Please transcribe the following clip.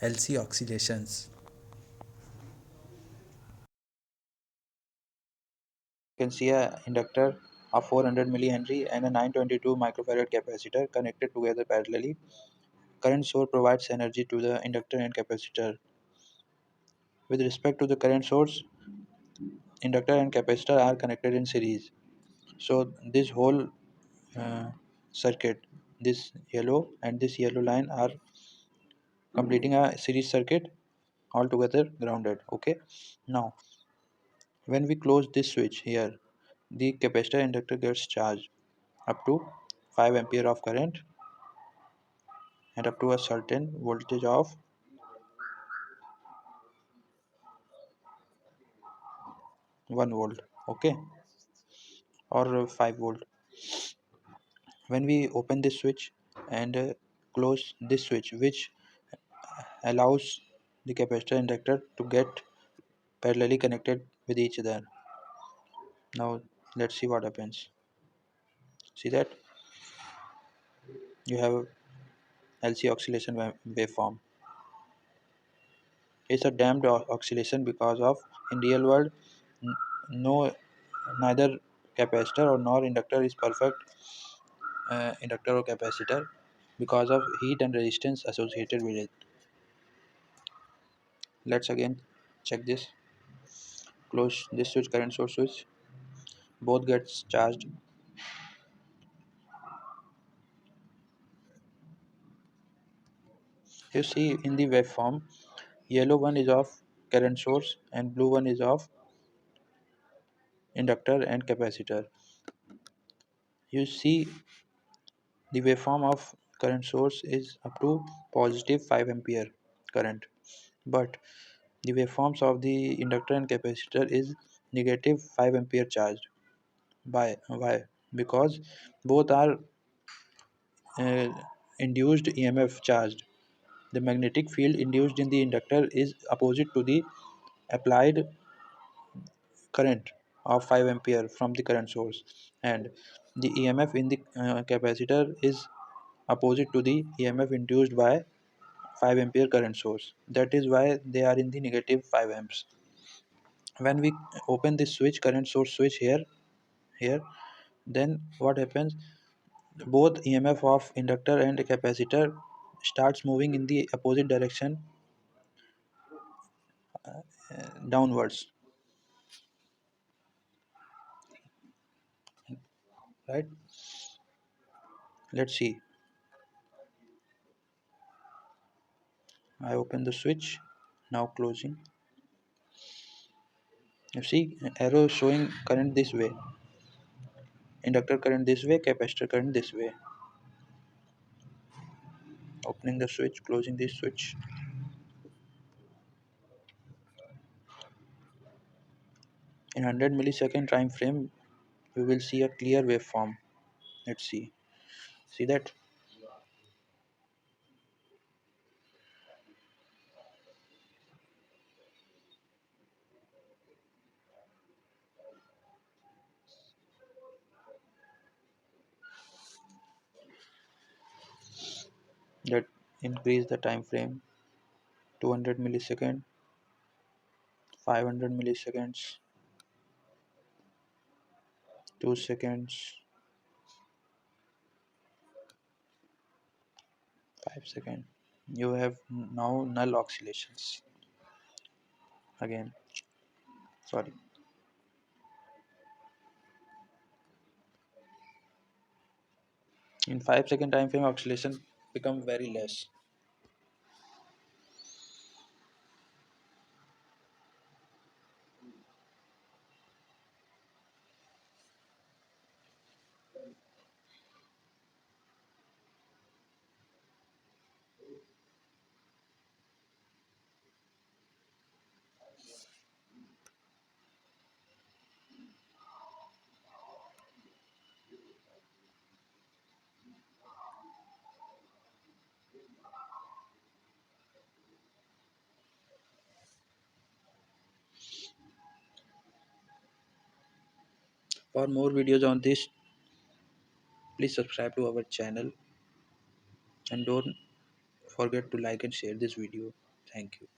LC oscillations. You can see a inductor of 400 millihenry and a 922 microfarad capacitor connected together parallelly. Current source provides energy to the inductor and capacitor. With respect to the current source, inductor and capacitor are connected in series. So this whole uh, circuit, this yellow and this yellow line are completing a series circuit altogether grounded. Okay. Now when we close this switch here, the capacitor inductor gets charged up to 5 ampere of current and up to a certain voltage of 1 volt, okay, or 5 volt. When we open this switch and close this switch, which allows the capacitor inductor to get parallelly connected with each other. Now let's see what happens. See that you have LC oscillation waveform. It's a damped oscillation because of in real world no neither capacitor or nor inductor is perfect inductor or capacitor because of heat and resistance associated with it. Let's again check this. Close this switch, current source switch, both gets charged. You see in the waveform, yellow one is of current source and blue one is of inductor and capacitor. You see the waveform of current source is up to positive 5 ampere current, but the waveforms of the inductor and capacitor is negative 5 ampere charged. Why? Because both are uh, induced EMF charged. The magnetic field induced in the inductor is opposite to the applied current of 5 ampere from the current source, and the EMF in the capacitor is opposite to the EMF induced by 5 ampere current source. That is why they are in the negative 5 amps. When we open this switch, current source switch here, then what happens? Both EMF of inductor and capacitor starts moving in the opposite direction downwards, right? Let's see. I open the switch, now closing. You see arrow showing current this way, inductor current this way, capacitor current this way. Opening the switch, closing this switch. In 100 millisecond time frame, we will see a clear waveform. Let's see. See that? That increase the time frame 200 millisecond, 500 milliseconds, 2 seconds, 5 seconds. You have now null oscillations. Again, sorry. In 5 second time frame, oscillation become very less. For more videos on this, please subscribe to our channel and don't forget to like and share this video. Thank you.